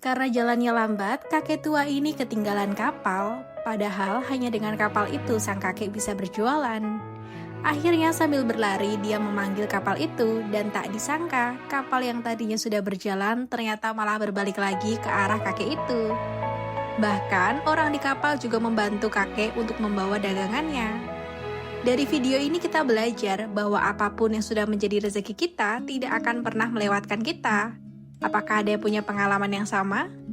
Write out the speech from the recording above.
Karena jalannya lambat, kakek tua ini ketinggalan kapal, padahal hanya dengan kapal itu sang kakek bisa berjualan. Akhirnya sambil berlari dia memanggil kapal itu dan tak disangka kapal yang tadinya sudah berjalan ternyata malah berbalik lagi ke arah kakek itu. Bahkan orang di kapal juga membantu kakek untuk membawa dagangannya. Dari video ini kita belajar bahwa apapun yang sudah menjadi rezeki kita tidak akan pernah melewatkan kita. Apakah ada yang punya pengalaman yang sama?